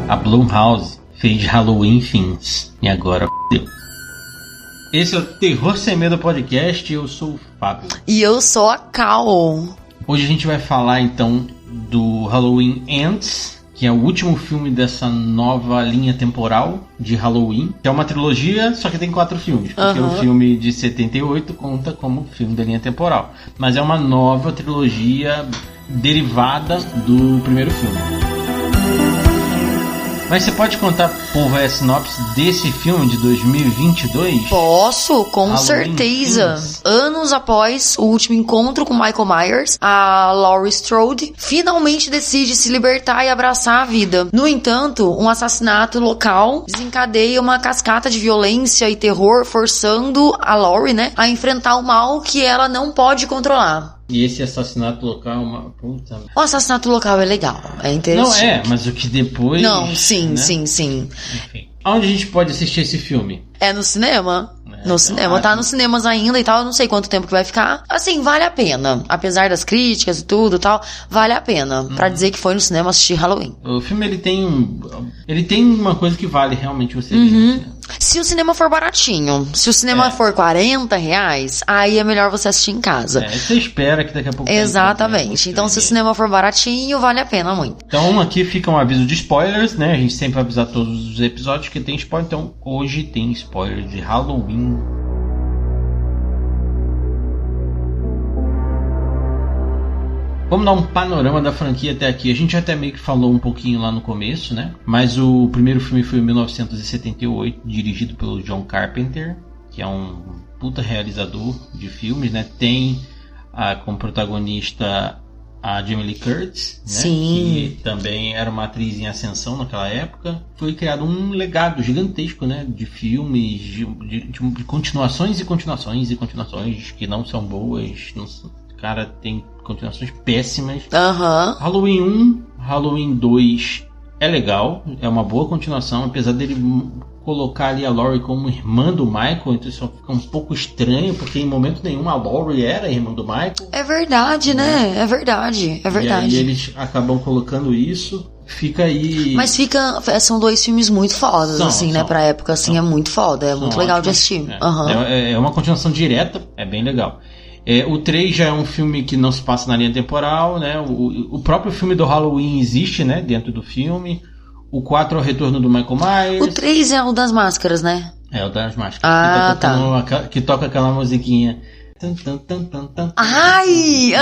A Blumhouse fez Halloween Fins e agora deu. Esse é o Terror Sem Medo Podcast. Eu sou o Fábio. E eu sou a Cal. Hoje a gente vai falar então do Halloween Ends, que é o último filme dessa nova linha temporal de Halloween, que é uma trilogia, só que tem 4 filmes, porque o filme de 78 conta como filme da linha temporal, mas é uma nova trilogia derivada do primeiro filme. Mas você pode contar, povo, a sinopse desse filme de 2022? Posso, com Halloween certeza. Ends. Anos após o último encontro com Michael Myers, a Laurie Strode finalmente decide se libertar e abraçar a vida. No entanto, um assassinato local desencadeia uma cascata de violência e terror, forçando a Laurie, a enfrentar o mal que ela não pode controlar. E esse assassinato local é uma puta... O assassinato local é legal, é interessante. Não, mas o que depois... Não, sim, né? sim. Enfim. Onde a gente pode assistir esse filme? É no cinema. No cinema, claro. tá nos cinemas ainda e tal, eu não sei quanto tempo que vai ficar. Assim, vale a pena. Apesar das críticas e tudo e tal, vale a pena. Pra dizer que foi no cinema assistir Halloween. O filme, ele tem uma coisa que vale realmente você ver no cinema. Se o cinema for baratinho, se o cinema for R$40, aí é melhor você assistir em casa. Você espera que daqui a pouco... Exatamente. Então, se o cinema for baratinho, vale a pena muito. Então, aqui fica um aviso de spoilers, né? A gente sempre vai avisar todos os episódios que tem spoiler. Então, hoje tem spoiler de Halloween. Vamos dar um panorama da franquia até aqui. A gente até meio que falou um pouquinho lá no começo, né? Mas o primeiro filme foi em 1978, dirigido pelo John Carpenter, que é um puta realizador de filmes, né? Tem como protagonista a Jamie Lee Curtis, né? Sim. Que também era uma atriz em ascensão naquela época. Foi criado um legado gigantesco, né? De filmes, de continuações e continuações e continuações que não são boas. Cara, tem continuações péssimas. Halloween 1, Halloween 2 é legal, é uma boa continuação, apesar dele colocar ali a Laurie como irmã do Michael, então isso fica um pouco estranho, porque em momento nenhum a Laurie era a irmã do Michael. É verdade, né? É verdade. E aí eles acabam colocando isso. Fica aí... Mas são 2 filmes muito fodas, né? Pra época, assim, é muito foda. É muito legal de assistir. É uma continuação direta, é bem legal. O 3 já é um filme que não se passa na linha temporal, né? O próprio filme do Halloween existe, né? Dentro do filme. O 4 é o retorno do Michael Myers. O 3 é o das máscaras, né? É o das máscaras. Que toca aquela musiquinha. Ai!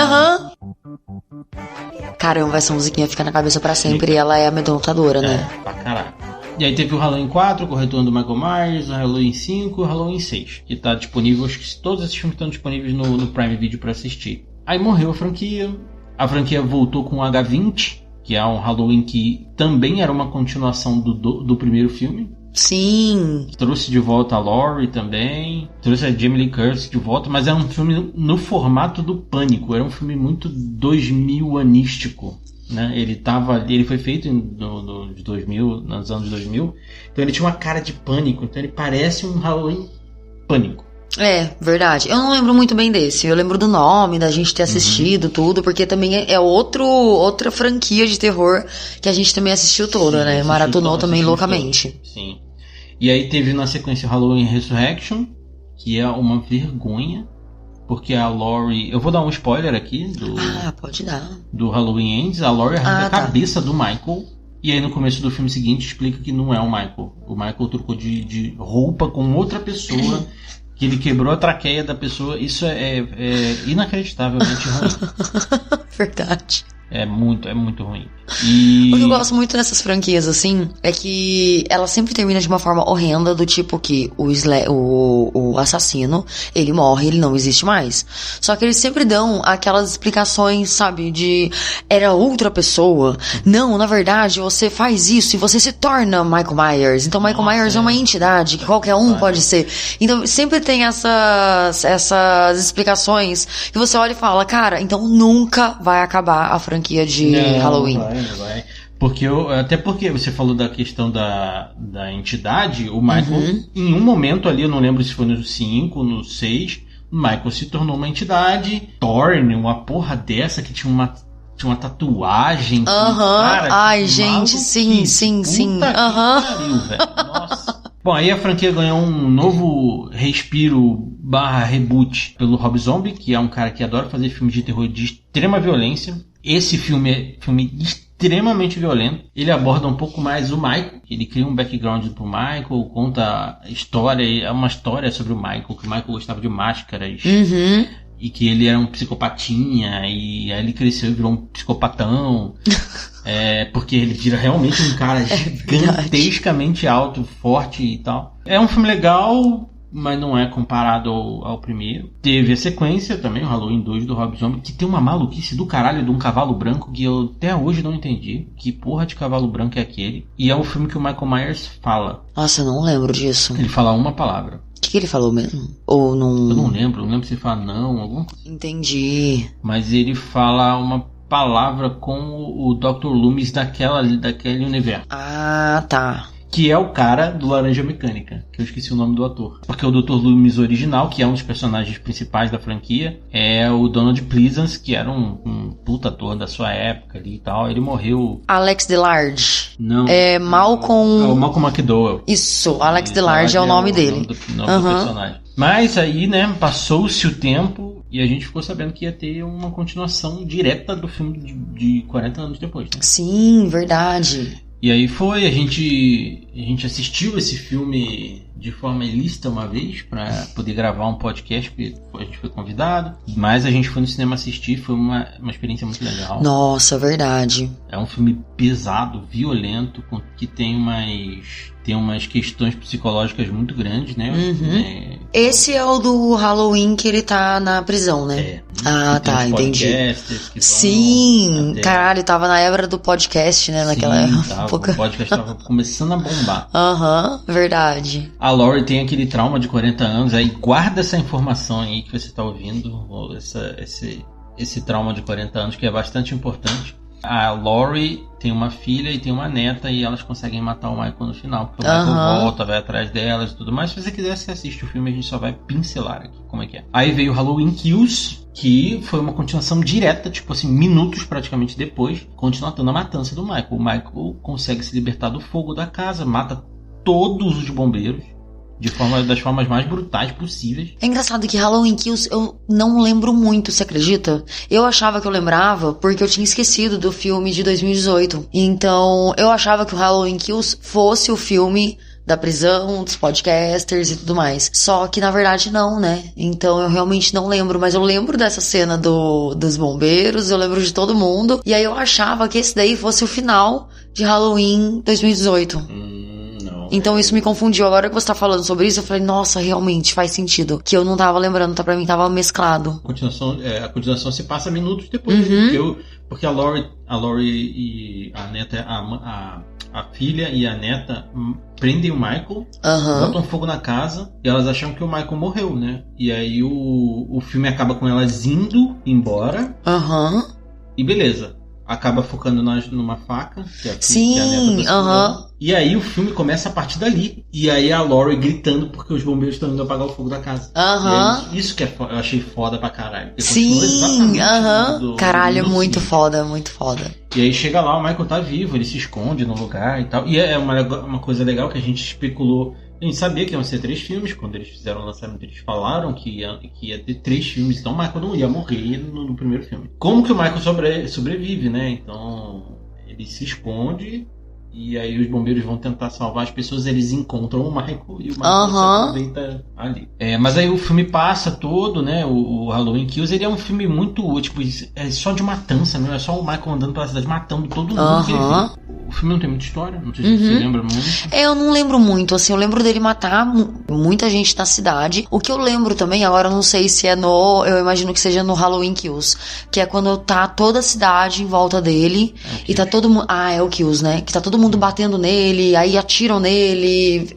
Caramba, essa musiquinha fica na cabeça pra sempre e ela é amedrontadora, né? Pra caralho. E aí teve o Halloween 4, com o retorno do Michael Myers, o Halloween 5 e o Halloween 6, que tá disponível, acho que todos esses filmes estão disponíveis no Prime Video pra assistir. Aí morreu a franquia voltou com o H20, que é um Halloween que também era uma continuação do primeiro filme. Sim. Trouxe de volta a Laurie também, trouxe a Jamie Lee Curtis de volta, mas era um filme no formato do Pânico, era um filme muito 2000-anístico. Né? Ele foi feito de 2000, nos anos 2000, então ele tinha uma cara de Pânico, então ele parece um Halloween Pânico. É, verdade. Eu não lembro muito bem desse, eu lembro do nome, da gente ter assistido tudo, porque também é outra franquia de terror que a gente também assistiu toda, né? Maratonou também loucamente. Todo. Sim. E aí teve na sequência Halloween Resurrection, que é uma vergonha. Porque a Laurie... Eu vou dar um spoiler aqui pode dar. Do Halloween Ends. A Laurie arranca a cabeça do Michael. E aí no começo do filme seguinte explica que não é o Michael. O Michael trocou de roupa com outra pessoa. Que ele quebrou a traqueia da pessoa. Isso é inacreditavelmente ruim. Verdade. É muito ruim. E... O que eu gosto muito dessas franquias, assim, é que ela sempre termina de uma forma horrenda, do tipo que o assassino, ele morre, ele não existe mais. Só que eles sempre dão aquelas explicações, sabe, de era outra pessoa. Não, na verdade, você faz isso e você se torna Michael Myers. Então Michael Myers é uma entidade que qualquer um pode ser. Então sempre tem essas explicações que você olha e fala, cara, então nunca vai acabar a franquia de Halloween. Vai. Até porque você falou da questão da entidade, o Michael, em um momento ali, eu não lembro se foi no 5, no 6, Michael se tornou uma entidade. Thorne, uma porra dessa que tinha uma tatuagem. Cara, ai, gente, sim. Pariu, velho. Nossa. Bom, aí a franquia ganhou um novo respiro / reboot pelo Rob Zombie, que é um cara que adora fazer filmes de terror de extrema violência. Esse filme é extremamente violento. Ele aborda um pouco mais o Michael. Ele cria um background pro Michael, conta uma história sobre o Michael, que o Michael gostava de máscaras. E que ele era um psicopatinha, e aí ele cresceu e virou um psicopatão. Porque ele vira realmente um cara gigantescamente alto, forte e tal. É um filme legal, mas não é comparado ao primeiro. Teve a sequência também, o Halloween 2 do Rob Zombie, que tem uma maluquice do caralho de um cavalo branco que eu até hoje não entendi. Que porra de cavalo branco é aquele? E é o filme que o Michael Myers fala. Nossa, eu não lembro disso. Ele fala uma palavra. O que ele falou mesmo? Ou não... Eu não lembro se ele fala não, alguma coisa. Entendi. Mas ele fala uma palavra com o Dr. Loomis daquele universo. Ah, tá. Que é o cara do Laranja Mecânica, que eu esqueci o nome do ator. Porque o Dr. Loomis original, que é um dos personagens principais da franquia, é o Donald Pleasance, que era um puta ator da sua época ali e tal. Ele morreu... Alex DeLarge. Não. É Malcolm... É o Malcolm McDowell. Isso, Alex DeLarge é o nome dele. O nome do personagem. Mas aí, né, passou-se o tempo e a gente ficou sabendo que ia ter uma continuação direta do filme de 40 anos depois, né? Sim, verdade. E aí a gente assistiu esse filme de forma ilícita uma vez para poder gravar um podcast, porque a gente foi convidado, mas a gente foi no cinema assistir, foi uma experiência muito legal. Nossa, verdade. É um filme pesado, violento, que tem umas questões psicológicas muito grandes, né? Esse é o do Halloween que ele tá na prisão, né? Ah, tá, entendi. Sim, caralho, tava na era do podcast, né? Naquela época. O podcast tava começando a bombar. Verdade. A Laurie tem aquele trauma de 40 anos, aí guarda essa informação aí que você tá ouvindo, esse trauma de 40 anos que é bastante importante. A Laurie tem uma filha e tem uma neta e elas conseguem matar o Michael no final, porque o Michael volta, vai atrás delas e tudo mais. Se você quiser, você assiste o filme, a gente só vai pincelar aqui como é que é. Aí veio Halloween Kills, que foi uma continuação direta, tipo assim, minutos praticamente depois, continuando a matança do Michael. O Michael consegue se libertar do fogo da casa, mata todos os bombeiros das formas mais brutais possíveis. É engraçado que Halloween Kills eu não lembro muito, você acredita? Eu achava que eu lembrava porque eu tinha esquecido do filme de 2018. Então, eu achava que o Halloween Kills fosse o filme da prisão, dos podcasters e tudo mais. Só que na verdade não, né? Então eu realmente não lembro, mas eu lembro dessa cena dos bombeiros, eu lembro de todo mundo. E aí eu achava que esse daí fosse o final de Halloween 2018. Então isso me confundiu. Agora que você tá falando sobre isso, eu falei, nossa, realmente faz sentido. Que eu não tava lembrando, tá? Pra mim tava mesclado. A continuação se passa minutos depois. Porque a Laurie e a neta, a filha e a neta prendem o Michael, botam fogo na casa e elas acham que o Michael morreu, né? E aí o filme acaba com elas indo embora. E beleza. Acaba focando numa faca, que é a neta da E aí o filme começa a partir dali. E aí a Laurie gritando porque os bombeiros estão indo apagar o fogo da casa. Isso que eu achei foda pra caralho. Caralho, é muito foda, muito foda. E aí chega lá, o Michael tá vivo, ele se esconde no lugar e tal. E é uma coisa legal que a gente especulou. A gente sabia que iam ser 3 filmes. Quando eles fizeram o lançamento, eles falaram que ia ter 3 filmes. Então o Michael não ia morrer no primeiro filme. Como que o Michael sobrevive, né? Então ele se esconde. E aí os bombeiros vão tentar salvar as pessoas. Eles encontram o Michael e o Michael se aproveita ali. Mas aí o filme passa todo, né? O Halloween Kills, ele é um filme muito, tipo, é só de matança, não é só o Michael andando pela cidade matando todo mundo que ele vê. O filme não tem muita história, não sei se você lembra muito. Eu não lembro muito, assim, eu lembro dele matar muita gente na cidade. O que eu lembro também, agora eu não sei se é eu imagino que seja no Halloween Kills, que é quando tá toda a cidade em volta dele e tá todo mundo... é o Kills, né? Que tá todo mundo batendo nele, aí atiram nele,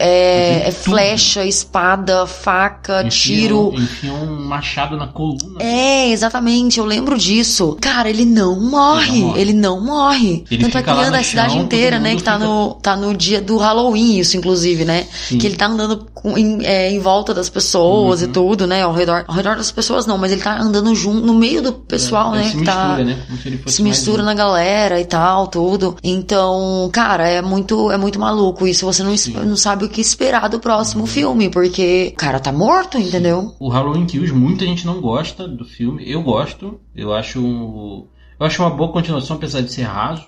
flecha, espada, faca, tiro. Enfiam um machado na coluna. Exatamente, eu lembro disso. Cara, ele não morre. Tanto é que ele anda a cidade inteira, né? Que tá no dia do Halloween, isso, inclusive, né? Sim. Que ele tá andando em volta das pessoas e tudo, né? Ao redor das pessoas não, mas ele tá andando junto, no meio do pessoal, né? Ele se mistura, né? Como se ele fosse se mistura na galera e tal, tudo. Então, cara, é muito maluco isso. Você não sabe o que esperar do próximo filme, porque o cara tá morto, entendeu? O Halloween Kills, muita gente não gosta do filme. Eu gosto. Eu acho uma boa continuação, apesar de ser raso.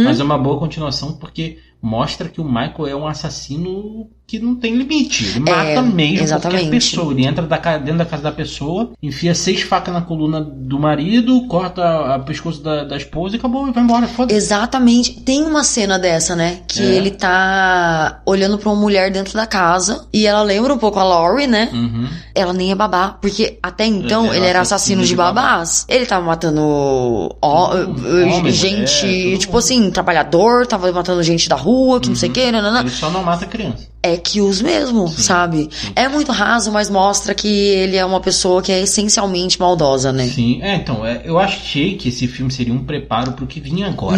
Mas é uma boa continuação porque mostra que o Michael é um assassino que não tem limite. Ele mata mesmo exatamente. qualquer pessoa. Ele entra dentro da casa da pessoa, enfia 6 facas na coluna do marido, corta o pescoço da esposa e acabou, e vai embora. Foda-se. Exatamente. Tem uma cena dessa, né? Que ele tá olhando pra uma mulher dentro da casa e ela lembra um pouco a Laurie, né? Ela nem é babá, porque até então ele era assassino de babás. Ele tava matando gente, tipo assim, trabalhador, tava matando gente da rua, que não sei o que, Ele só não mata criança. É Kills mesmo, sabe? É muito raso, mas mostra que ele é uma pessoa que é essencialmente maldosa, né? Sim, então, eu achei que esse filme seria um preparo pro que vinha agora.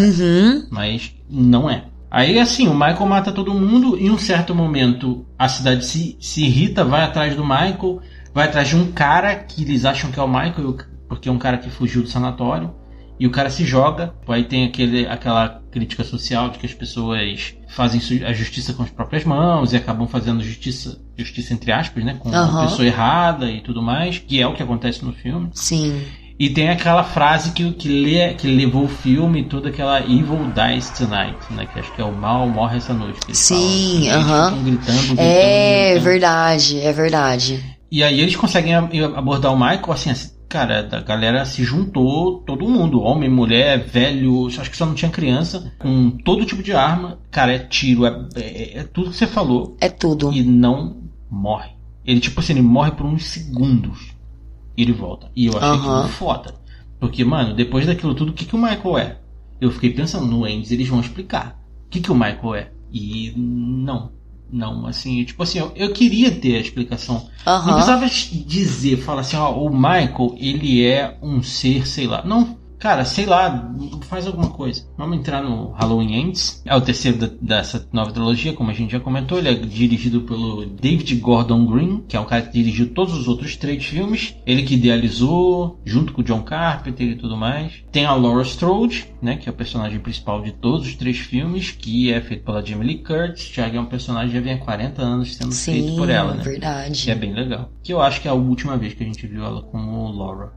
Mas não é. Aí, assim, o Michael mata todo mundo e em um certo momento a cidade se irrita, vai atrás do Michael, vai atrás de um cara que eles acham que é o Michael, porque é um cara que fugiu do sanatório. E o cara se joga, aí tem aquela crítica social de que as pessoas fazem a justiça com as próprias mãos e acabam fazendo justiça entre aspas, né? Com a pessoa errada e tudo mais, que é o que acontece no filme. Sim. E tem aquela frase que levou o filme, toda aquela Evil dies tonight, né? Que acho que é o mal morre essa noite. Que sim, falam, gritando. É verdade. E aí eles conseguem abordar o Michael assim, cara, a galera se juntou, todo mundo, homem, mulher, velho, acho que só não tinha criança, com todo tipo de arma. Cara, é tiro, é tudo que você falou. É tudo. E não morre. Ele, tipo assim, ele morre por uns segundos e ele volta. E eu achei aquilo foda. Porque, mano, depois daquilo tudo, o que o Michael é? Eu fiquei pensando, no Endes eles vão explicar o que o Michael é. E não, assim, tipo assim, eu queria ter a explicação. Não precisava falar assim, o Michael, ele é um ser, sei lá. Não, cara, sei lá, faz alguma coisa. Vamos entrar no Halloween Ends. É o terceiro dessa nova trilogia, como a gente já comentou. Ele é dirigido pelo David Gordon Green, que é um cara que dirigiu todos os outros 3 filmes. Ele que idealizou, junto com o John Carpenter e tudo mais. Tem a Laura Strode, né, que é o personagem principal de todos os 3 filmes, que é feito pela Jamie Lee Curtis. Já é um personagem que já vem há 40 anos sendo feito por ela, né? Verdade. Que é bem legal. Que eu acho que é a última vez que a gente viu ela como Laura.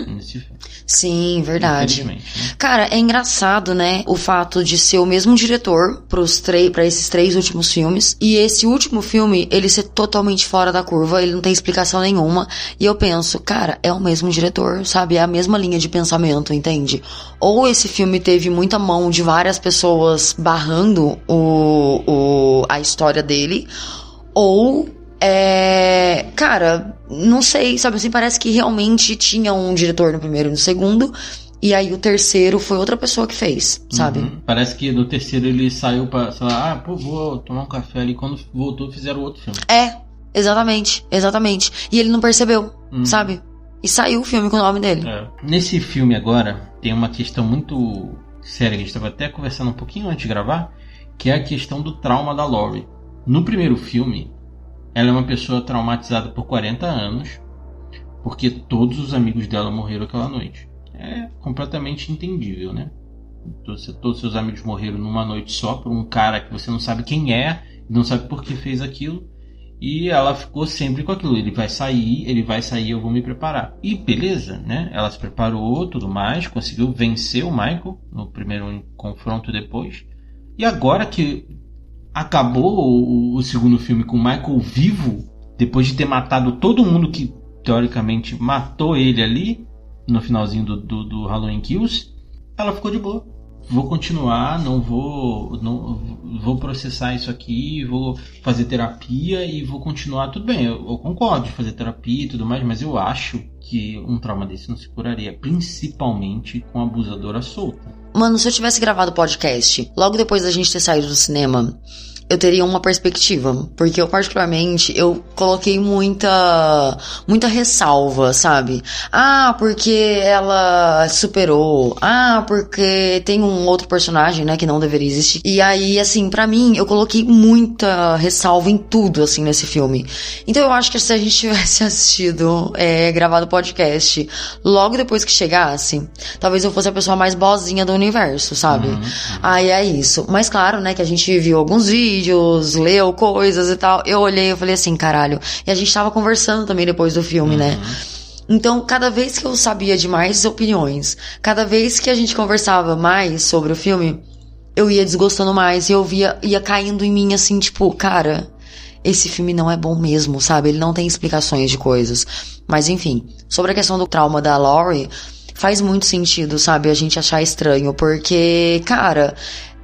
Nesse filme. Sim, verdade. Né? Cara, é engraçado, né? O fato de ser o mesmo diretor pra esses 3 últimos filmes. E esse último filme, ele ser totalmente fora da curva. Ele não tem explicação nenhuma. E eu penso, cara, é o mesmo diretor, sabe? É a mesma linha de pensamento, entende? Ou esse filme teve muita mão de várias pessoas barrando a história dele. Ou... cara, não sei, sabe assim, parece que realmente tinha um diretor no primeiro e no segundo, e aí o terceiro foi outra pessoa que fez, sabe? Parece que no terceiro ele saiu pra, sei lá, vou tomar um café ali, quando voltou fizeram outro filme. Exatamente. E ele não percebeu, sabe? E saiu o filme com o nome dele. Nesse filme agora, tem uma questão muito séria, que a gente estava até conversando um pouquinho antes de gravar, que é a questão do trauma da Laurie. No primeiro filme, ela é uma pessoa traumatizada por 40 anos, porque todos os amigos dela morreram aquela noite. É completamente entendível, né? Todos os seus amigos morreram numa noite só, por um cara que você não sabe quem é, não sabe por que fez aquilo, e ela ficou sempre com aquilo. Ele vai sair, eu vou me preparar. E beleza, né? Ela se preparou, tudo mais, conseguiu vencer o Michael no primeiro confronto depois. E agora que acabou o segundo filme com o Michael vivo, depois de ter matado todo mundo que teoricamente matou ele ali no finalzinho do Halloween Kills, ela ficou de boa. Vou continuar, não vou processar isso aqui, vou fazer terapia e vou continuar. Tudo bem, eu concordo de fazer terapia e tudo mais, mas eu acho que um trauma desse não se curaria, principalmente com a abusadora solta. Mano, se eu tivesse gravado o podcast logo depois da gente ter saído do cinema eu teria uma perspectiva. Porque eu, particularmente, eu coloquei muita ressalva, sabe? Ah, porque ela superou. Ah, porque tem um outro personagem, né, que não deveria existir. E aí, assim, pra mim, eu coloquei muita ressalva em tudo, assim, nesse filme. Então eu acho que se a gente tivesse assistido, gravado o podcast logo depois que chegasse, talvez eu fosse a pessoa mais boazinha do universo, sabe? Aí é isso. Mas claro, né, que a gente viu alguns vídeos, leu coisas e tal. Eu olhei e falei assim, caralho. E a gente tava conversando também depois do filme, né? Então, cada vez que eu sabia de mais opiniões, cada vez que a gente conversava mais sobre o filme, eu ia desgostando mais e eu ia caindo em mim assim, tipo, cara, esse filme não é bom mesmo, sabe? Ele não tem explicações de coisas. Mas enfim, sobre a questão do trauma da Laurie, faz muito sentido, sabe? A gente achar estranho, porque, cara,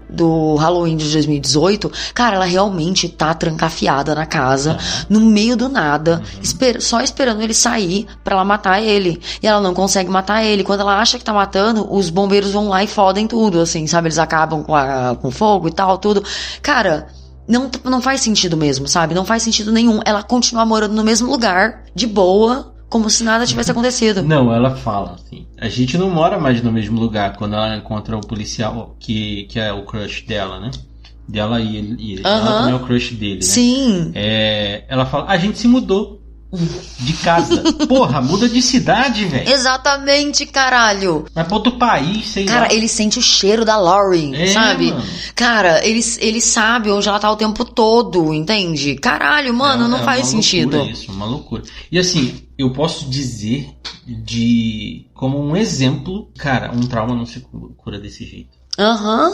do Halloween de 2018, cara, ela realmente tá trancafiada na casa, no meio do nada, só esperando ele sair pra ela matar ele. E ela não consegue matar ele. Quando ela acha que tá matando, os bombeiros vão lá e fodem tudo, assim, sabe? Eles acabam com fogo e tal, tudo. Cara, não faz sentido mesmo, sabe? Não faz sentido nenhum. Ela continua morando no mesmo lugar, de boa, como se nada tivesse acontecido. Não, ela fala assim, a gente não mora mais no mesmo lugar, quando ela encontra o policial que é o crush dela, né? Dela e ele. Ela também é o crush dele, né? Sim. Ela fala, a gente se mudou de casa. Porra, muda de cidade, velho. Exatamente, caralho. Vai pra outro país, sei lá. Cara, ele sente o cheiro da Laurie, sabe? Mano. Cara, ele sabe onde ela tá o tempo todo, entende? Caralho, mano, não faz sentido. É isso, uma loucura. E assim, eu posso dizer como um exemplo, cara, um trauma não se cura desse jeito.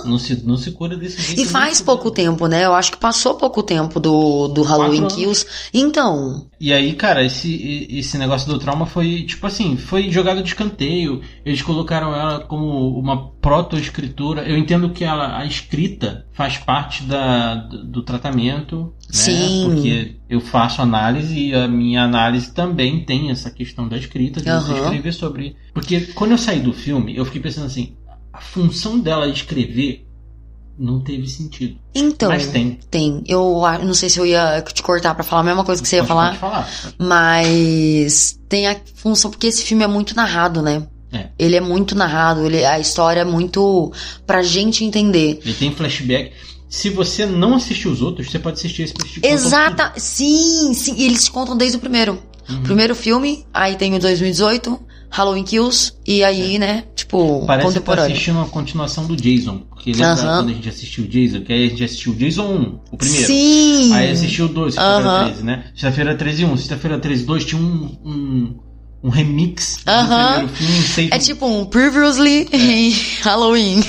Não se cura desse jeito. E faz pouco tempo, né? Eu acho que passou pouco tempo do Halloween Kills. Então. E aí, cara, esse negócio do trauma foi, tipo assim, foi jogado de escanteio. Eles colocaram ela como uma proto-escritora. Eu entendo que a escrita faz parte do tratamento, né? Sim. Porque eu faço análise e a minha análise também tem essa questão da escrita, de você escrever sobre. Porque quando eu saí do filme, eu fiquei pensando assim, a função dela escrever não teve sentido. Então, mas tem. Eu não sei se eu ia te cortar pra falar a mesma coisa que você ia falar. Pode falar. Mas tem a função, porque esse filme é muito narrado, né? Ele é muito narrado, a história é muito pra gente entender. Ele tem flashback. Se você não assistiu os outros, você pode assistir esse tipo. Exata, sim, e eles te contam desde o primeiro. Primeiro filme, aí tem o 2018, Halloween Kills, e aí, né, tipo, parece contemporâneo. Parece que tá assistindo a continuação do Jason, porque lembra quando a gente assistiu o Jason, que aí a gente assistiu o Jason 1, o primeiro. Sim! Aí assistiu o 2, sexta-feira 13, né? Sexta-feira 13 1, sexta-feira 13 2, tinha um remix do primeiro filme. É tipo um Previously em Halloween.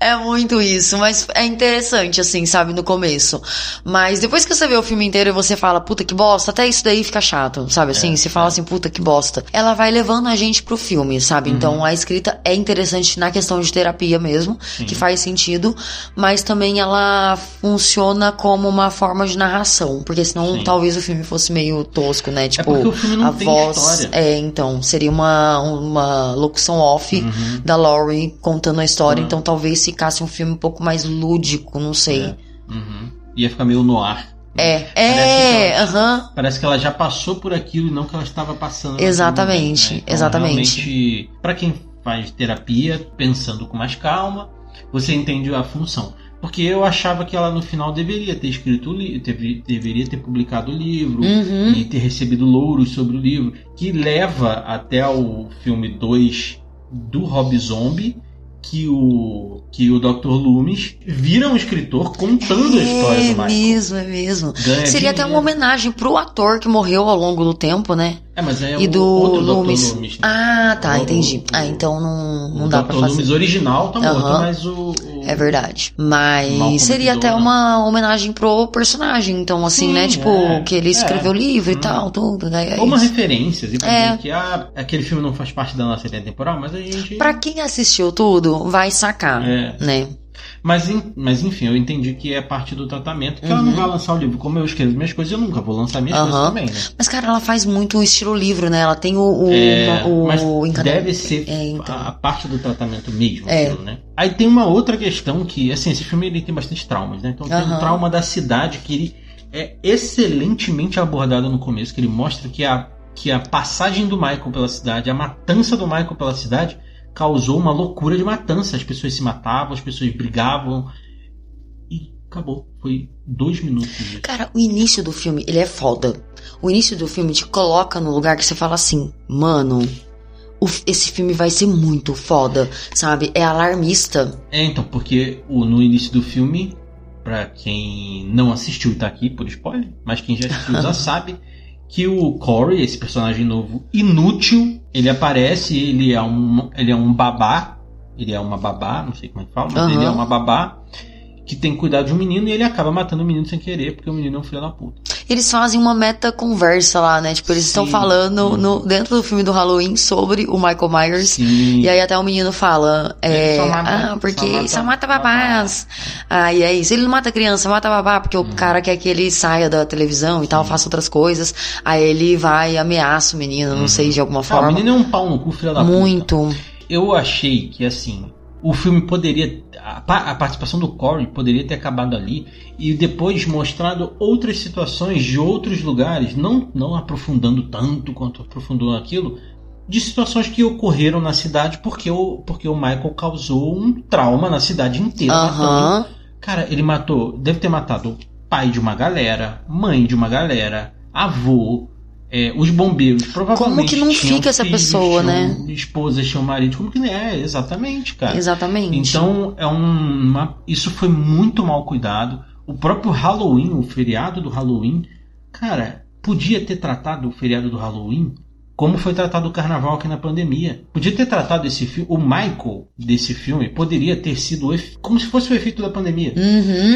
É muito isso, mas é interessante, assim, sabe, no começo. Mas depois que você vê o filme inteiro e você fala, puta que bosta, até isso daí fica chato, sabe, assim, você fala assim, puta que bosta. Ela vai levando a gente pro filme, sabe, então a escrita é interessante na questão de terapia mesmo, que faz sentido, mas também ela funciona como uma forma de narração, porque senão talvez o filme fosse meio tosco, né, tipo, porque o filme não tem voz, história. Então, seria uma locução off da Laurie contando a história, então talvez ficasse um filme um pouco mais lúdico, não sei. Ia ficar meio no ar. Parece que ela já passou por aquilo e não que ela estava passando. Exatamente, momento, né? Então, exatamente. Realmente, pra quem faz terapia, pensando com mais calma, você entende a função. Porque eu achava que ela no final deveria ter escrito o livro, deveria ter publicado o livro e ter recebido louros sobre o livro, que leva até o filme 2 do Rob Zombie, que o Dr. Loomis vira um escritor contando a história do Michael. É mesmo. Seria até uma homenagem pro ator que morreu ao longo do tempo, né? Mas é e o do outro Loomis. Dr. Loomis, né? Ah, tá, entendi. Então não dá pra fazer. O Dr. Loomis original tá morto, mas É verdade. Mas seria até uma homenagem pro personagem. Então, assim, né? Tipo, que ele escreveu o livro e tal, tudo. Né? Ou uma referência, assim, pra dizer que aquele filme não faz parte da nossa linha temporal, mas a gente... Pra quem assistiu tudo, vai sacar, né? Mas enfim, eu entendi que é parte do tratamento, que ela não vai lançar o livro. Como eu escrevo minhas coisas, eu nunca vou lançar minhas coisas também, né? Mas, cara, ela faz muito estilo livro, né? Ela tem mas deve ser então. a parte do tratamento mesmo, né? Aí tem uma outra questão que, assim, esse filme ele tem bastante traumas, né? Então tem o trauma da cidade, que ele é excelentemente abordado no começo, que ele mostra que a passagem do Michael pela cidade, a matança do Michael pela cidade, causou uma loucura de matança. As pessoas se matavam, as pessoas brigavam e acabou. Foi 2 minutos disso. Cara, o início do filme, ele é foda. O início do filme te coloca no lugar que você fala assim, mano, esse filme vai ser muito foda, sabe? É alarmista. Então, porque no início do filme, pra quem não assistiu e tá aqui por spoiler, mas quem já assistiu já sabe que o Corey, esse personagem novo inútil, ele aparece, ele é um babá, ele é uma babá, não sei como é que fala, mas ele é uma babá que tem que cuidar de um menino e ele acaba matando o menino sem querer, porque o menino é um filho da puta. Eles fazem uma meta-conversa lá, né? Tipo, eles estão falando dentro do filme do Halloween sobre o Michael Myers. Sim. E aí até o menino fala, porque só mata babás. E é isso. Ele não mata criança, mata babá, porque o cara quer que ele saia da televisão e tal, faça outras coisas. Aí ele vai e ameaça o menino, não sei, de alguma forma. O menino é um pau no cu, filho da puta. Muito. Eu achei que, assim, o filme poderia... A participação do Corey poderia ter acabado ali e depois mostrado outras situações de outros lugares, não aprofundando tanto quanto aprofundou aquilo, de situações que ocorreram na cidade porque o Michael causou um trauma na cidade inteira. Matando. Cara, ele deve ter matado pai de uma galera, mãe de uma galera, avô, os bombeiros, provavelmente. Como que não fica essa pessoa, né? Esposas, tinham marido, como que não é? Exatamente, cara. Exatamente. Então, isso foi muito mal cuidado. O próprio Halloween, o feriado do Halloween, cara, podia ter tratado o feriado do Halloween como foi tratado o carnaval aqui na pandemia. Podia ter tratado esse filme, o Michael desse filme poderia ter sido como se fosse o efeito da pandemia.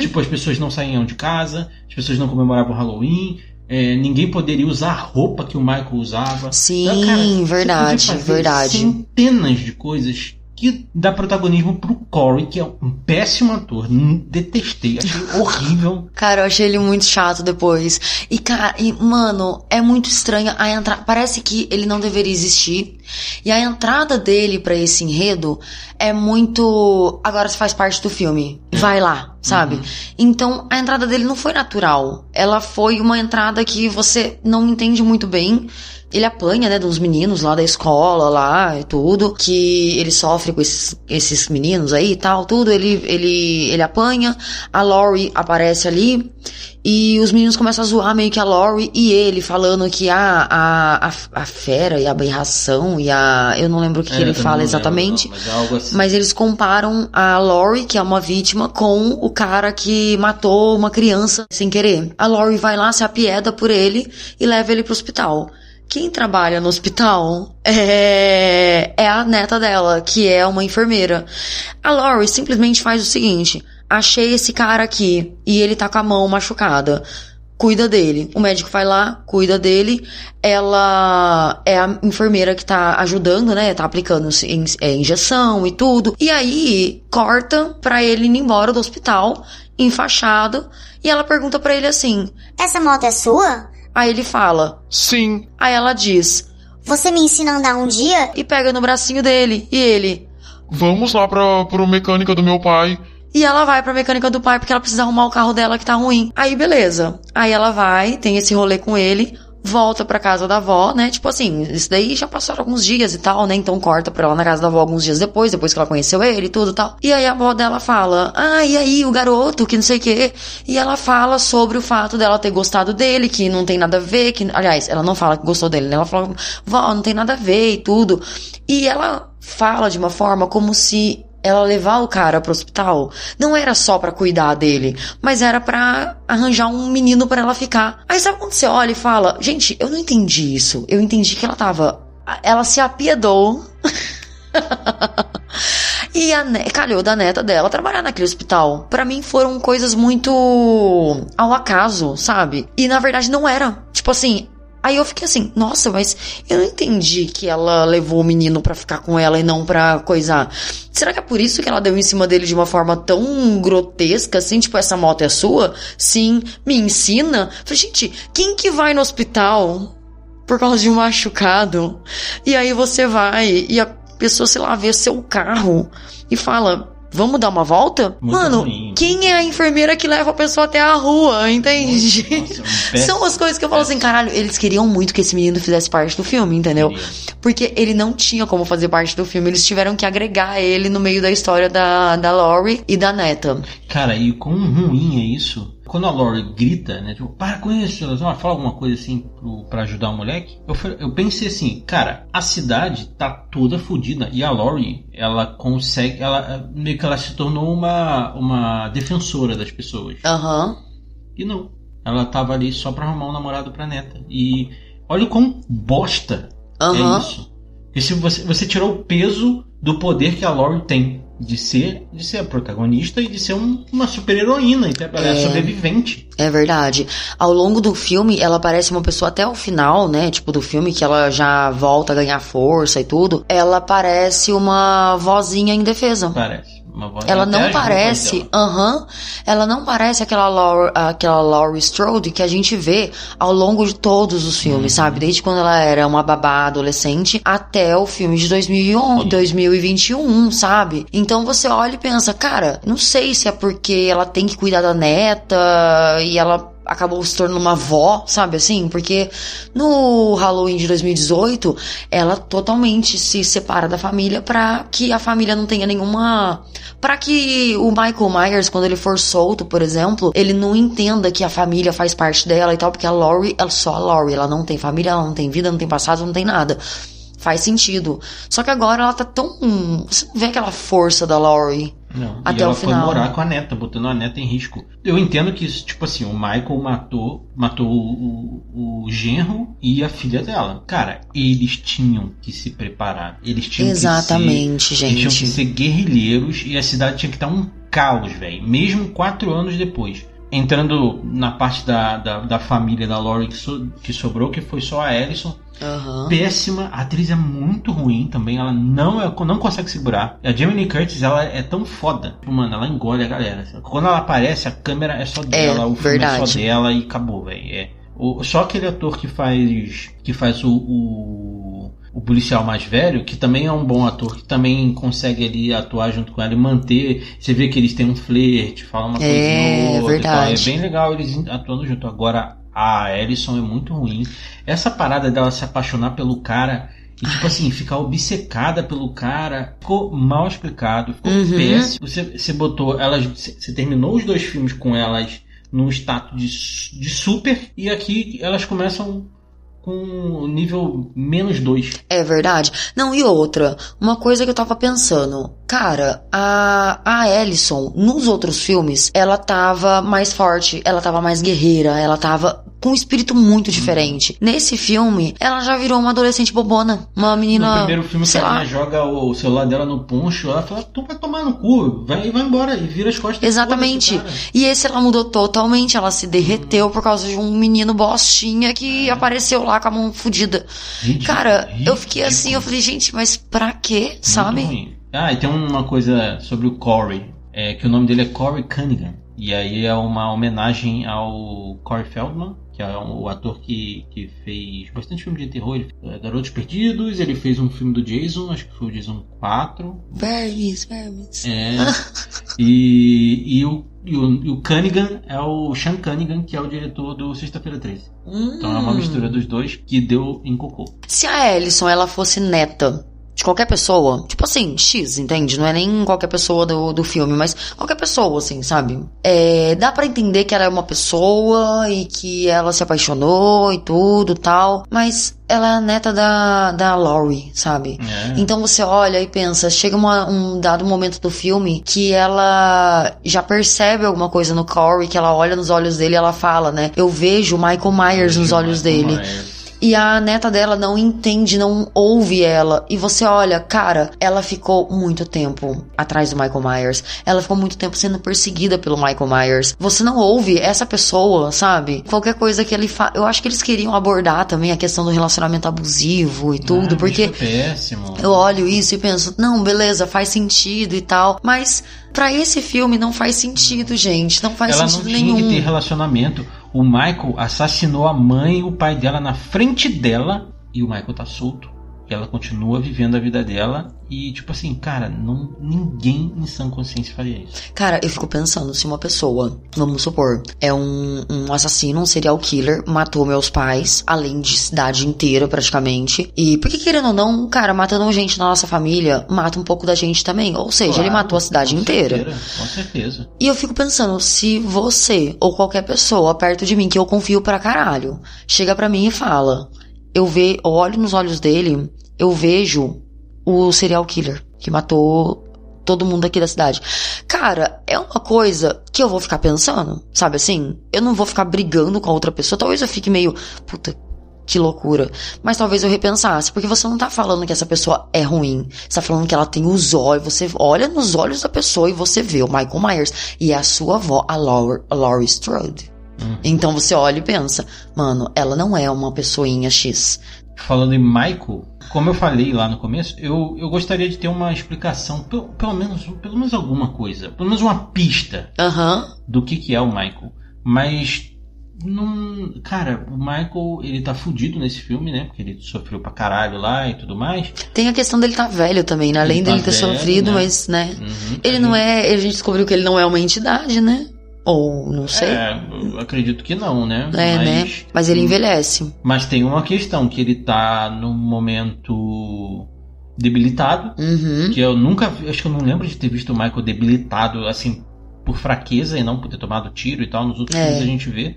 Tipo, as pessoas não saíam de casa, as pessoas não comemoravam o Halloween, ninguém poderia usar a roupa que o Michael usava. Sim, então, cara, verdade. Centenas de coisas que dá protagonismo pro Corey, que é um péssimo ator. Detestei, achei horrível. Cara, eu achei ele muito chato depois. E, cara, mano, é muito estranho a entrada. Parece que ele não deveria existir. E a entrada dele pra esse enredo é muito... Agora você faz parte do filme. Vai lá, sabe? Então, a entrada dele não foi natural. Ela foi uma entrada que você não entende muito bem. Ele apanha, né, dos meninos lá da escola, lá e tudo, que ele sofre com esses meninos aí e tal, tudo, ele apanha, a Laurie aparece ali, e os meninos começam a zoar meio que a Laurie e ele, falando que a fera e a aberração e eu não lembro o que ele fala exatamente, mas é algo assim. Mas eles comparam a Laurie, que é uma vítima, com o cara que matou uma criança sem querer. A Laurie vai lá, se apieda por ele e leva ele pro hospital. Quem trabalha no hospital é a neta dela, que é uma enfermeira. A Laurie simplesmente faz o seguinte: achei esse cara aqui e ele tá com a mão machucada. Cuida dele. O médico vai lá, cuida dele. Ela é a enfermeira que tá ajudando, né? Tá aplicando injeção e tudo. E aí, corta pra ele ir embora do hospital, enfaixado. E ela pergunta pra ele assim: essa moto é sua? Aí ele fala: sim. Aí ela diz: você me ensina a andar um dia? E pega no bracinho dele. E ele: vamos lá pro mecânica do meu pai. E ela vai pra mecânica do pai porque ela precisa arrumar o carro dela que tá ruim. Aí beleza. Aí ela vai, tem esse rolê com ele, volta pra casa da avó, né? Tipo assim, isso daí já passaram alguns dias e tal, né? Então corta pra ela na casa da avó alguns dias depois que ela conheceu ele e tudo e tal. E aí a avó dela fala: e aí o garoto, que não sei o quê. E ela fala sobre o fato dela ter gostado dele, que não tem nada a ver, aliás, ela não fala que gostou dele, né? Ela fala: vó, não tem nada a ver e tudo. E ela fala de uma forma como se ela levar o cara pro hospital não era só pra cuidar dele, mas era pra arranjar um menino pra ela ficar. Aí sabe quando você olha e fala: gente, eu não entendi isso. Eu entendi que ela se apiedou e calhou da neta dela trabalhar naquele hospital. Pra mim foram coisas muito ao acaso, sabe? E na verdade não era. Tipo assim, Aí eu fiquei assim, nossa, mas eu não entendi que ela levou o menino pra ficar com ela e não pra coisar. Será que é por isso que ela deu em cima dele de uma forma tão grotesca, assim, tipo, essa moto é sua? Sim, me ensina? Falei, gente, quem que vai no hospital por causa de um machucado? E aí você vai e a pessoa, sei lá, vê seu carro e fala... Vamos dar uma volta? Muito Mano, ruim. quem é a enfermeira que leva a pessoa até a rua, entende? Nossa, São as coisas que eu falo assim, caralho, eles queriam muito que esse menino fizesse parte do filme, entendeu? Porque ele não tinha como fazer parte do filme, eles tiveram que agregar ele no meio da história da Laurie e da neta. Cara, e quão ruim é isso? Quando a Laurie grita, né? Tipo, para com isso, ela fala alguma coisa assim pra ajudar o moleque. Eu pensei assim, cara, a cidade tá toda fodida. E a Laurie, ela consegue. Ela meio que ela se tornou uma defensora das pessoas. Aham. E não. Ela tava ali só pra arrumar um namorado pra neta. E olha o quão bosta é isso. Porque se você tirou o peso do poder que a Laurie tem. De ser a protagonista e de ser uma super-heroína, ela é sobrevivente. É verdade. Ao longo do filme, ela parece uma pessoa até o final, né? Tipo, do filme, que ela já volta a ganhar força e tudo. Ela parece uma vozinha indefesa. Parece. Uma voz, ela não parece... ela não parece aquela Laurie Strode que a gente vê ao longo de todos os filmes, sabe? Desde quando ela era uma babá adolescente até o filme de 2021, sabe? Então você olha e pensa, cara, não sei se é porque ela tem que cuidar da neta e ela acabou se tornando uma avó, sabe assim? Porque no Halloween de 2018, ela totalmente se separa da família pra que a família não tenha nenhuma... Pra que o Michael Myers, quando ele for solto, por exemplo, ele não entenda que a família faz parte dela e tal, porque a Laurie, só a Laurie, ela não tem família, ela não tem vida, não tem passado, não tem nada. Faz sentido. Só que agora ela tá tão... Você não vê aquela força da Laurie. Não, até e ela o final. foi morar com a neta, botando a neta em risco. Eu entendo que, tipo assim, o Michael matou o genro e a filha dela. Cara, eles tinham que se preparar. Eles tinham Exatamente, gente. Eles tinham que ser guerrilheiros e a cidade tinha que estar um caos, velho. Mesmo 4 anos depois. Entrando na parte da família da Laurie que sobrou, que foi só a Allison. Péssima, a atriz é muito ruim também, ela não consegue segurar. A Jamie Lee Curtis, ela é tão foda, mano, ela engole a galera. Quando ela aparece, a câmera é só dela, o filme é só dela e acabou, velho. Só aquele ator que faz o policial mais velho, que também é um bom ator, que também consegue ali atuar junto com ela e manter. Você vê que eles têm um flerte, falam uma coisa ou outra. Verdade. E tal. É bem legal eles atuando junto. Agora, a Allison é muito ruim. Essa parada dela se apaixonar pelo cara e, tipo assim, ficar obcecada pelo cara, ficou mal explicado, ficou péssimo. Você botou elas. Você terminou os 2 filmes com elas num status de super, e aqui elas começam com nível -2. É verdade. Não, e outra, uma coisa que eu tava pensando, cara, a Allison, nos outros filmes, ela tava mais forte, ela tava mais guerreira, ela tava com um espírito muito diferente. Nesse filme, ela já virou uma adolescente bobona, uma menina... No primeiro filme, que ela joga o celular dela no poncho, ela fala, tu vai tomar no cu, vai embora, e vira as costas. Exatamente. E esse ela mudou totalmente, ela se derreteu por causa de um menino bostinha que apareceu lá com a mão fodida. Cara, eu fiquei assim, eu falei, gente, mas pra quê, sabe? Ruim. E tem uma coisa sobre o Corey, que o nome dele é Corey Cunningham. E aí é uma homenagem ao Corey Feldman, que é o ator que fez bastante filme de terror. Ele fez Garotos Perdidos, ele fez um filme do Jason, acho que foi o Jason 4. Vermes. E o Cunningham é o Sean Cunningham, que é o diretor do Sexta-feira 13. Então é uma mistura dos dois que deu em cocô. Se a Allison, ela fosse neta de qualquer pessoa, tipo assim, X, entende? Não é nem qualquer pessoa do filme, mas qualquer pessoa, assim, sabe? Dá pra entender que ela é uma pessoa e que ela se apaixonou e tudo tal, mas ela é a neta da Laurie, sabe? Então você olha e pensa, chega um dado momento do filme que ela já percebe alguma coisa no Corey, que ela olha nos olhos dele e ela fala, né? Eu vejo o Michael Myers nos olhos dele. E a neta dela não entende, não ouve ela. E você olha, cara, ela ficou muito tempo atrás do Michael Myers. Ela ficou muito tempo sendo perseguida pelo Michael Myers. Você não ouve essa pessoa, sabe? Qualquer coisa que ele faz. Eu acho que eles queriam abordar também a questão do relacionamento abusivo e tudo, porque isso é péssimo. eu olho isso e penso, não, beleza, faz sentido e tal, mas pra esse filme não faz sentido, gente, não faz Ela sentido não tinha nenhum. que ter relacionamento. O Michael assassinou a mãe e o pai dela na frente dela e o Michael tá solto. E ela continua vivendo a vida dela e, tipo assim, cara, ninguém em sã consciência faria isso. Cara, eu fico pensando, se uma pessoa, vamos supor, é um assassino, um serial killer, matou meus pais, além de cidade inteira praticamente, e porque querendo ou não, cara, matando gente na nossa família, mata um pouco da gente também, ou seja, Claro, ele matou a cidade inteira. Com certeza. E eu fico pensando, se você ou qualquer pessoa perto de mim, que eu confio pra caralho, chega pra mim e fala, eu olho nos olhos dele, eu vejo o serial killer que matou todo mundo aqui da cidade. Cara, é uma coisa que eu vou ficar pensando, sabe assim? Eu não vou ficar brigando com a outra pessoa. Talvez eu fique meio, puta, que loucura. Mas talvez eu repensasse, porque você não tá falando que essa pessoa é ruim. Você tá falando que ela tem os olhos. Você olha nos olhos da pessoa e você vê o Michael Myers. E é a sua avó, a Laurie Strode. Então você olha e pensa, mano, ela não é uma pessoinha X. Falando em Michael, como eu falei lá no começo, eu gostaria de ter uma explicação, pelo menos alguma coisa, pelo menos uma pista do que é o Michael. Mas, cara, o Michael, ele tá fudido nesse filme, né? Porque ele sofreu pra caralho lá e tudo mais. Tem a questão dele tá velho também, né? Além dele ter sofrido, né? Mas, né? Ele não é... A gente descobriu que ele não é uma entidade, né? Ou, não sei. Eu acredito que não, né? Né? Mas ele envelhece. Mas tem uma questão, que ele tá num momento debilitado, que eu nunca vi, acho que eu não lembro de ter visto o Michael debilitado, assim, por fraqueza e não por ter tomado tiro e tal. Nos outros filmes a gente vê.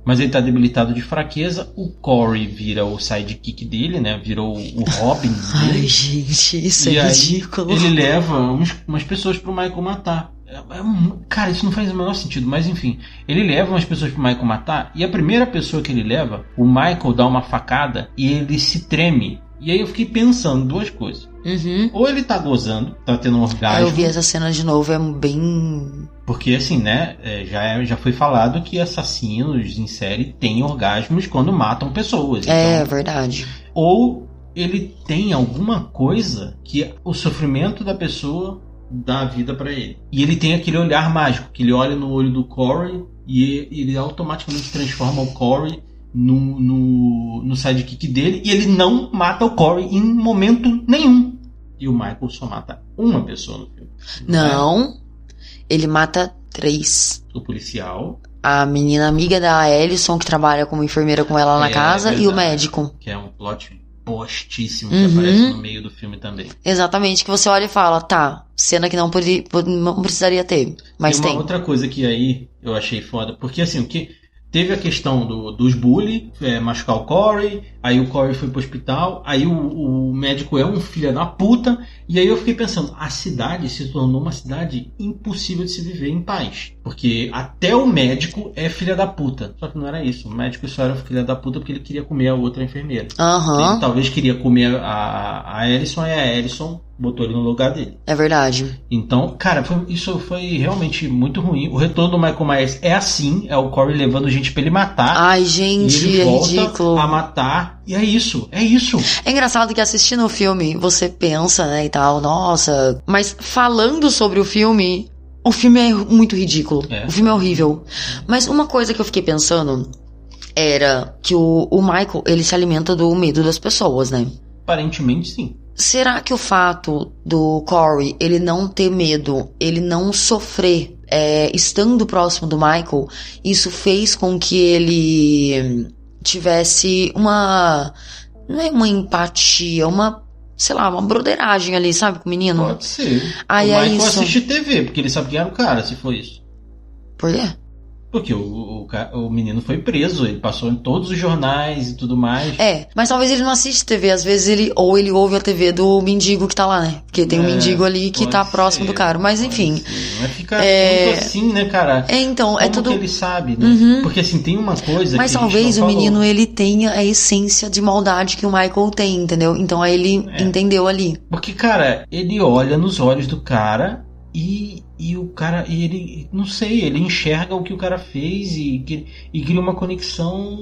Mas ele tá debilitado de fraqueza. O Corey vira o sidekick dele, né? Virou o Robin dele. Ai, gente, isso é ridículo. Ele leva umas pessoas pro Michael matar. Cara, isso não faz o menor sentido, mas enfim. Ele leva umas pessoas pro Michael matar, e a primeira pessoa que ele leva, o Michael dá uma facada e ele se treme. E aí eu fiquei pensando duas coisas. Ou ele tá gozando, tá tendo um orgasmo. Eu vi essa cena de novo, é bem... Porque assim, né, já foi falado que assassinos em série têm orgasmos quando matam pessoas. É verdade. Ou ele tem alguma coisa que o sofrimento da pessoa dá vida pra ele. E ele tem aquele olhar mágico, que ele olha no olho do Corey e ele automaticamente transforma o Corey no sidekick dele, e ele não mata o Corey em momento nenhum. E o Michael só mata uma pessoa no filme. Não, ele mata 3. O policial, a menina amiga da Alison, que trabalha como enfermeira com ela na casa, verdade, e o médico. que é um plot postíssimo que aparece no meio do filme também. Exatamente, que você olha e fala, tá, cena que não precisaria ter, mas tem. Outra coisa que aí eu achei foda, porque assim, o que teve a questão dos bully, machucar o Corey, aí o Corey foi pro hospital, aí o médico é um filho da puta, e aí eu fiquei pensando, a cidade se tornou uma cidade impossível de se viver em paz, porque até o médico é filha da puta, só que não era isso, o médico só era filha da puta porque ele queria comer a outra enfermeira. Ele talvez queria comer a Alison, e a Alison botou ele no lugar dele. É verdade. Então, cara, isso foi realmente muito ruim. O retorno do Michael Myers é assim, é o Corey levando gente pra ele matar. Ai, gente, e ele volta ridículo. A matar, e é isso. É engraçado que assistindo o filme, você pensa, né, e tal, nossa, mas falando sobre o filme é muito ridículo. O filme é horrível. Mas uma coisa que eu fiquei pensando era que o Michael, ele se alimenta do medo das pessoas, né? Aparentemente, sim. Será que o fato do Corey, ele não ter medo, ele não sofrer, estando próximo do Michael, isso fez com que ele tivesse não é uma empatia, sei lá, uma broderagem ali, sabe, com o menino? Pode ser. Aí o Michael isso. assiste TV, porque ele sabe quem era o cara, se for isso. Por quê? Porque o menino foi preso, ele passou em todos os jornais e tudo mais. Mas talvez ele não assiste TV, às vezes ele ouve a TV do mendigo que tá lá, né? Porque tem um mendigo ali que tá próximo do cara, mas enfim. Mas fica muito assim, né, cara? Então, como é tudo... que ele sabe, né? Porque assim, tem uma coisa mas que talvez o menino, ele tenha a essência de maldade que o Michael tem, entendeu? Então aí ele entendeu ali. Porque, cara, ele olha nos olhos do cara e o cara, ele, não sei, ele enxerga o que o cara fez e cria uma conexão.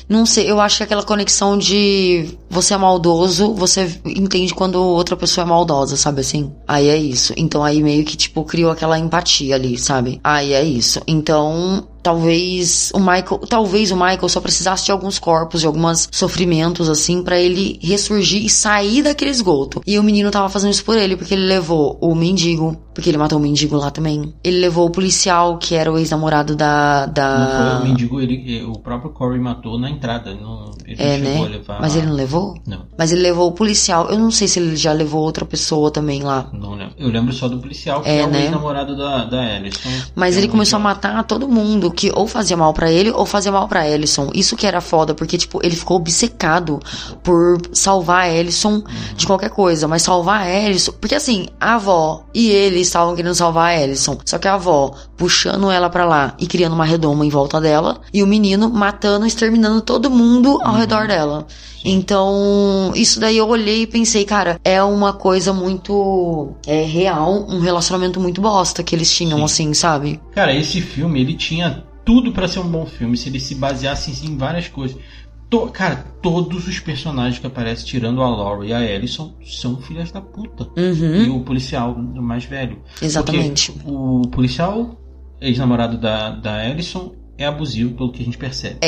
Não sei, eu acho que aquela conexão de você é maldoso, você entende quando outra pessoa é maldosa, sabe assim? Aí é isso. Então aí meio que, tipo, criou aquela empatia ali, sabe? Aí é isso. Então... Talvez o Michael só precisasse de alguns corpos, de alguns sofrimentos, assim, pra ele ressurgir e sair daquele esgoto. E o menino tava fazendo isso por ele, porque ele levou o mendigo, porque ele matou o mendigo lá também. Ele levou o policial, que era o ex-namorado da... Não foi o mendigo, o próprio Corey matou na entrada. Ele não chegou a levar... Mas ele não levou? Não. Mas ele levou o policial. Eu não sei se ele já levou outra pessoa também lá. Não lembro. Eu lembro só do policial, que é o ex-namorado da Ellison. Mas ele começou a matar todo mundo, que ou fazia mal pra ele ou fazia mal pra Ellison. Isso que era foda, porque, tipo, ele ficou obcecado por salvar a Ellison de qualquer coisa, mas salvar a Ellison... Porque, assim, a avó e ele estavam querendo salvar a Ellison, só que a avó puxando ela pra lá e criando uma redoma em volta dela, e o menino matando, exterminando todo mundo ao redor dela. Então, isso daí eu olhei e pensei, cara, é uma coisa muito real, um relacionamento muito bosta que eles tinham, assim, sabe? Cara, esse filme, ele tinha tudo pra ser um bom filme, se ele se baseasse em várias coisas. Cara, todos os personagens que aparecem, tirando a Laurie e a Ellison, são filhas da puta. E o policial, o mais velho. Exatamente. Porque o policial, ex-namorado da Ellison, é abusivo, pelo que a gente percebe.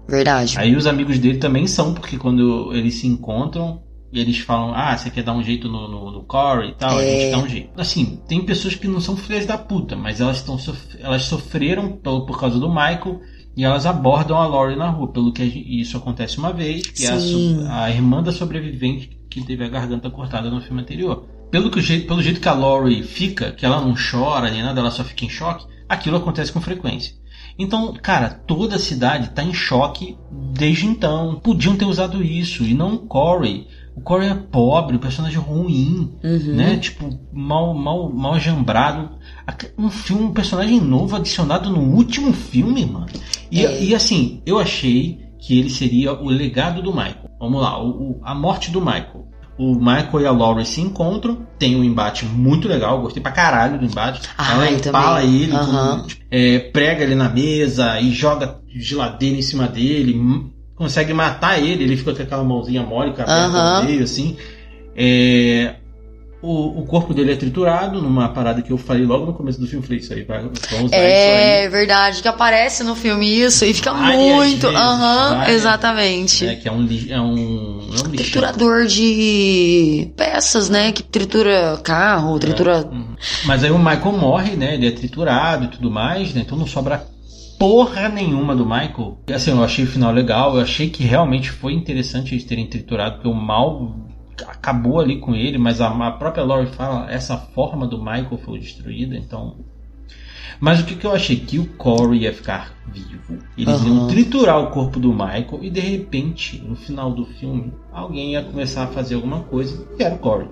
Verdade. Aí os amigos dele também são, porque quando eles se encontram, eles falam, você quer dar um jeito no Corey e tal, a gente dá um jeito. Assim, tem pessoas que não são filhas da puta, mas elas sofreram por causa do Michael e elas abordam a Laurie na rua, pelo que isso acontece uma vez, que é a irmã da sobrevivente que teve a garganta cortada no filme anterior. Pelo jeito que a Laurie fica, que ela não chora nem nada, ela só fica em choque, aquilo acontece com frequência. Então, cara, toda a cidade tá em choque desde então. Podiam ter usado isso, e não o Corey. O Corey é pobre, o personagem ruim, né? Tipo, mal jambrado. Um personagem novo adicionado no último filme, mano. E assim, eu achei que ele seria o legado do Michael. Vamos lá, a morte do Michael. O Michael e a Laurie se encontram, tem um embate muito legal, gostei pra caralho do embate. Ela empala ele, prega ele na mesa e joga geladeira em cima dele, consegue matar ele fica com aquela mãozinha mole, aberta no meio, assim. O corpo dele é triturado, numa parada que eu falei logo no começo do filme. Falei, isso aí, vamos usar isso aí. Verdade, que aparece no filme isso e fica muito. Exatamente. Que é um lixo. Triturador de peças, né? Que tritura carro, tritura. Mas aí o Michael morre, né? Ele é triturado e tudo mais, né? Então não sobra porra nenhuma do Michael. Assim, eu achei o final legal, eu achei que realmente foi interessante eles terem triturado, porque o mal acabou ali com ele, mas a própria Laurie fala, essa forma do Michael foi destruída, então... Mas o que eu achei? Que o Corey ia ficar vivo, eles iam triturar o corpo do Michael e de repente, no final do filme, alguém ia começar a fazer alguma coisa e era o Corey.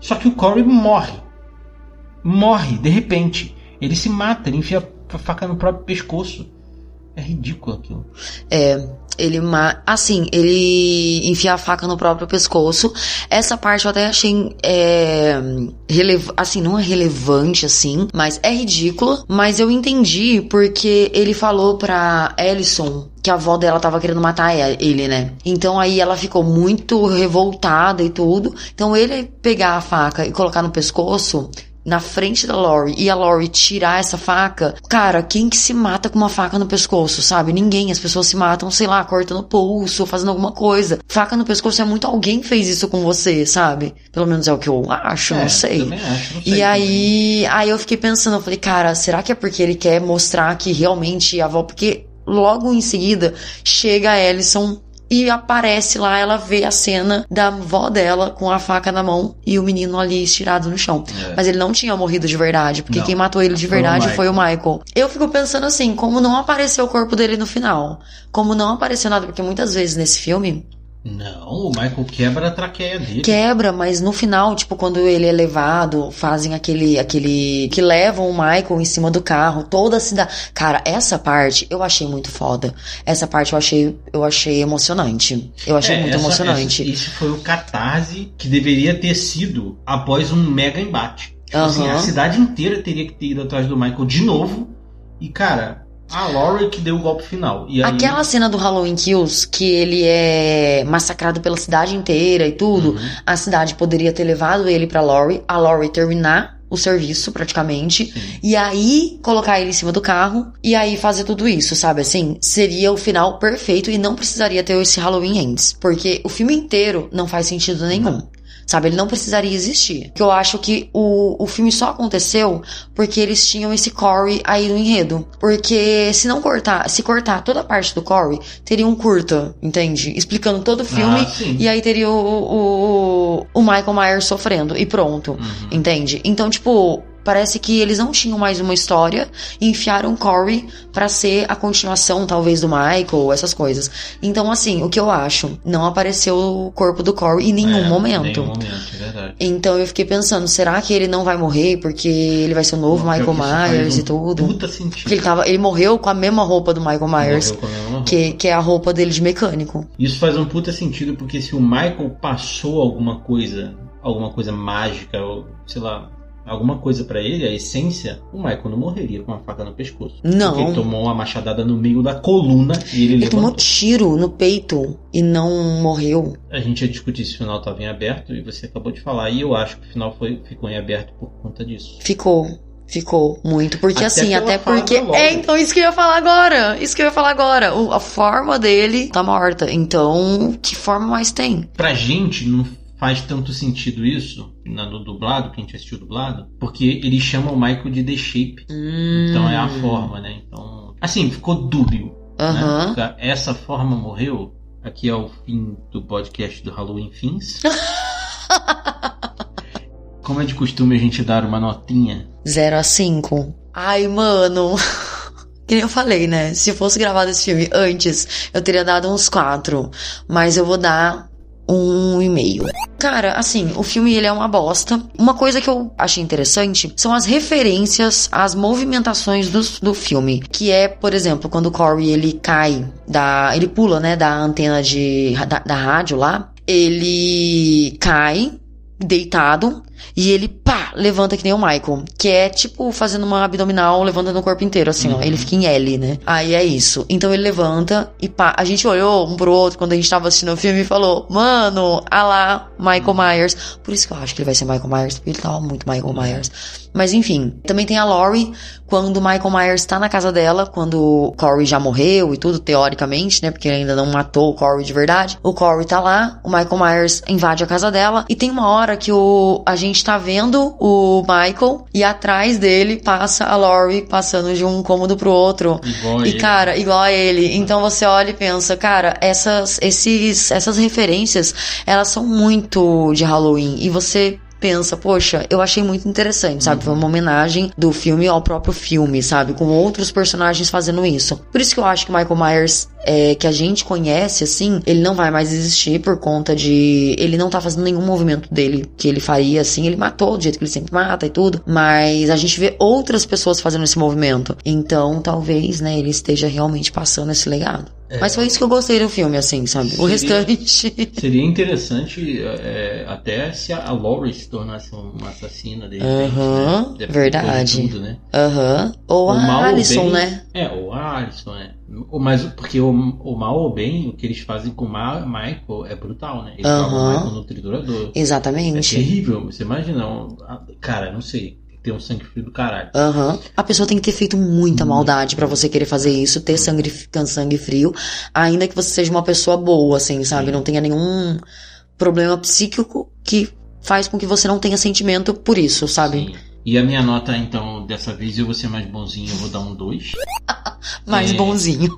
Só que o Corey morre, de repente. Ele se mata, ele enfia a faca no próprio pescoço. É ridículo aquilo. Ele enfia a faca no próprio pescoço. Essa parte eu até achei assim, não é relevante assim, mas é ridículo. Mas eu entendi porque ele falou pra Ellison que a avó dela tava querendo matar ele, né? Então aí ela ficou muito revoltada e tudo. Então ele pegar a faca e colocar no pescoço na frente da Laurie e a Laurie tirar essa faca, cara, quem que se mata com uma faca no pescoço, sabe? Ninguém, as pessoas se matam, sei lá, cortando o pulso, fazendo alguma coisa. Faca no pescoço é muito alguém fez isso com você, sabe? Pelo menos é o que eu acho, não sei. Também acho, não sei. E aí eu fiquei pensando, eu falei, cara, será que é porque ele quer mostrar que realmente a avó, porque logo em seguida chega a Ellison e aparece lá, ela vê a cena da avó dela com a faca na mão e o menino ali estirado no chão. Mas ele não tinha morrido de verdade, porque quem matou ele de verdade foi o Michael. Eu fico pensando assim, como não apareceu o corpo dele no final? Como não apareceu nada, porque muitas vezes nesse filme... Não, o Michael quebra a traqueia dele. Quebra, mas no final, tipo, quando ele é levado, fazem aquele que levam o Michael em cima do carro, toda a cidade. Cara, essa parte eu achei muito foda. Essa parte eu achei emocionante. Eu achei muito emocionante. Isso foi o catarse que deveria ter sido após um mega embate. Tipo assim, a cidade inteira teria que ter ido atrás do Michael de novo. E, cara, a Laurie que deu o golpe final. E aí... Aquela cena do Halloween Kills, que ele é massacrado pela cidade inteira e tudo, a cidade poderia ter levado ele pra Laurie, a Laurie terminar o serviço, praticamente, e aí colocar ele em cima do carro, e aí fazer tudo isso, sabe, assim, seria o final perfeito e não precisaria ter esse Halloween Ends, porque o filme inteiro não faz sentido nenhum. Sabe, ele não precisaria existir. Porque eu acho que o filme só aconteceu porque eles tinham esse Corey aí no enredo. Porque se cortar toda a parte do Corey, teria um curta, entende? Explicando todo o filme, e aí teria o Michael Myers sofrendo, e pronto, entende? Então, tipo... Parece que eles não tinham mais uma história e enfiaram Corey pra ser a continuação, talvez, do Michael, essas coisas. Então, assim, o que eu acho? Não apareceu o corpo do Corey em nenhum momento. Em nenhum momento, é verdade. Então, eu fiquei pensando, será que ele não vai morrer porque ele vai ser o novo Michael Myers e tudo? Puta sentido. Porque ele morreu com a mesma roupa do Michael Myers, que é a roupa dele de mecânico. Isso faz um puta sentido, porque se o Michael passou alguma coisa mágica, ou sei lá... alguma coisa pra ele, a essência, o Michael não morreria com uma faca no pescoço. Não. Porque ele tomou uma machadada no meio da coluna e ele levantou. Tomou tiro no peito e não morreu. A gente ia discutir se o final estava em aberto e você acabou de falar. E eu acho que o final ficou em aberto por conta disso. Ficou muito. Porque até porque... então isso que eu ia falar agora. A forma dele tá morta. Então, que forma mais tem? Pra gente, não faz tanto sentido isso no dublado, que a gente assistiu dublado, porque eles chamam o Michael de The Shape. Então é a forma, né? Então, assim, ficou dúbio. Né? Essa forma morreu. Aqui é o fim do podcast do Halloween Fins. Como é de costume a gente dar uma notinha. 0 a 5. Ai, mano... Que nem eu falei, né? Se fosse gravado esse filme antes, eu teria dado uns 4. Mas eu vou dar... 1,5. Cara, assim, o filme ele é uma bosta. Uma coisa que eu achei interessante são as referências às movimentações do filme. Que é, por exemplo, quando o Corey ele cai ele pula, né, da antena da rádio lá. Ele cai deitado e ele, levanta que nem o Michael, que é tipo fazendo uma abdominal, levantando o corpo inteiro, assim, ó, ele fica em L, né? Aí é isso. Então ele levanta e a gente olhou um pro outro quando a gente tava assistindo o filme e falou, mano, lá, Michael Myers. Por isso que eu acho que ele vai ser Michael Myers, porque ele tava muito Michael Myers. Mas enfim, também tem a Laurie, quando o Michael Myers tá na casa dela, quando o Corey já morreu e tudo, teoricamente, né, porque ele ainda não matou o Corey de verdade. O Corey tá lá, o Michael Myers invade a casa dela, e tem uma hora que a gente tá vendo o Michael, e atrás dele passa a Laurie, passando de um cômodo pro outro. Igual a ele. Então você olha e pensa, cara, essas referências, elas são muito de Halloween, e você pensa, poxa, eu achei muito interessante, sabe? Foi uma homenagem do filme ao próprio filme, sabe? Com outros personagens fazendo isso. Por isso que eu acho que Michael Myers, que a gente conhece, assim, ele não vai mais existir por conta de... Ele não tá fazendo nenhum movimento dele que ele faria, assim. Ele matou do jeito que ele sempre mata e tudo. Mas a gente vê outras pessoas fazendo esse movimento. Então, talvez, né, ele esteja realmente passando esse legado. Mas foi isso que eu gostei do filme, assim, sabe? O restante... Seria interessante até se a Laurie se tornasse uma assassina dele. Verdade. Tudo, né? Ou a Alison, né? Ou a Alison, né? Mas porque o mal ou bem, o que eles fazem com o Michael é brutal, né? Eles jogam o Michael no triturador. Exatamente. É terrível. Você imagina... Cara, não sei... ter um sangue frio do caralho. A pessoa tem que ter feito muita maldade pra você querer fazer isso, ter sangue frio, ainda que você seja uma pessoa boa, assim, sabe? Não tenha nenhum problema psíquico que faz com que você não tenha sentimento por isso, sabe? Sim. E a minha nota, então, Então, dessa vez eu vou ser mais bonzinho, eu vou dar um 2. Mais bonzinho.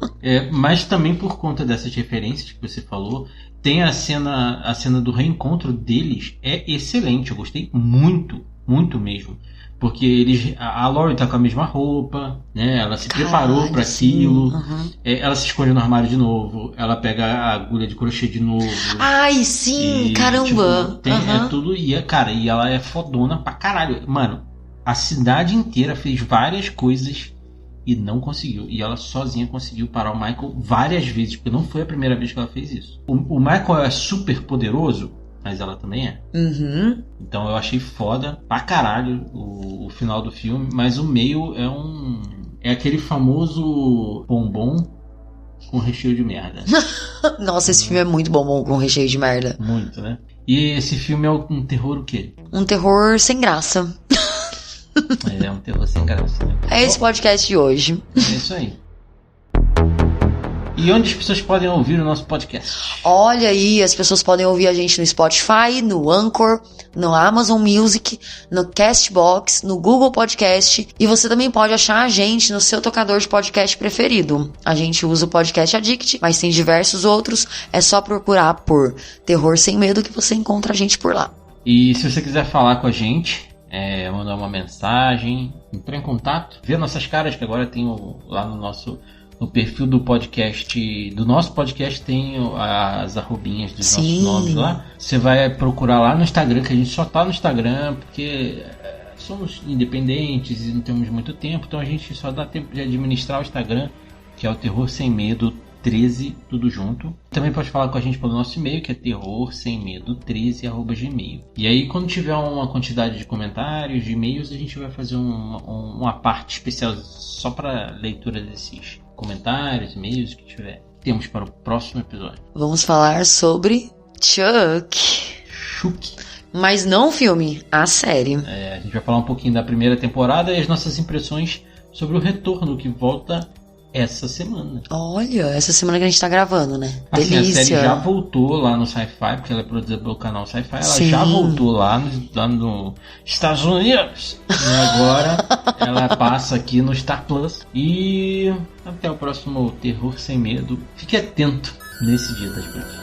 Mas também por conta dessas referências que você falou, tem a cena do reencontro deles, é excelente. Eu gostei muito, muito mesmo. Porque a Laurie tá com a mesma roupa, né? Ela se preparou para aquilo. Uhum. Ela se esconde no armário de novo. Ela pega a agulha de crochê de novo. Ai, sim, caramba. É tudo. E ela é fodona pra caralho. Mano, a cidade inteira fez várias coisas e não conseguiu. E ela sozinha conseguiu parar o Michael várias vezes, porque não foi a primeira vez que ela fez isso. O Michael é super poderoso, mas ela também é. Uhum. Então eu achei foda pra caralho o final do filme, mas o meio é aquele famoso bombom com recheio de merda. Nossa, esse filme é muito bombom com recheio de merda. Muito, né? E esse filme é um terror o quê? Um terror sem graça. É um terror sem graça, né? É esse podcast de hoje. É isso aí. E onde as pessoas podem ouvir o nosso podcast? Olha aí, as pessoas podem ouvir a gente no Spotify, no Anchor, no Amazon Music, no Castbox, no Google Podcast. E você também pode achar a gente no seu tocador de podcast preferido. A gente usa o Podcast Addict, mas tem diversos outros. É só procurar por Terror Sem Medo que você encontra a gente por lá. E se você quiser falar com a gente, mandar uma mensagem, entrar em contato, ver nossas caras, que agora tem lá no perfil do podcast, do nosso podcast, tem as arrobinhas dos nossos nomes lá. Você vai procurar lá no Instagram, que a gente só tá no Instagram, porque somos independentes e não temos muito tempo, então a gente só dá tempo de administrar o Instagram, que é o Terror Sem Medo 13, tudo junto. Também pode falar com a gente pelo nosso e-mail, que é terrorsemmedo13@gmail. E aí, quando tiver uma quantidade de comentários, de e-mails, a gente vai fazer uma parte especial só para leitura desses comentários, e-mails que temos para o próximo episódio. Vamos falar sobre Chuck. Mas não o filme, a série. A gente vai falar um pouquinho da primeira temporada e as nossas impressões sobre o retorno que volta essa semana. Olha, essa semana que a gente tá gravando, né? Assim, Delícia. a série já voltou lá no Sci-Fi, porque ela é produzida pelo canal Sci-Fi. Ela já voltou lá nos Estados Unidos. E agora ela passa aqui no Star Plus. E até o próximo Terror Sem Medo. Fique atento nesse dia das bruxas.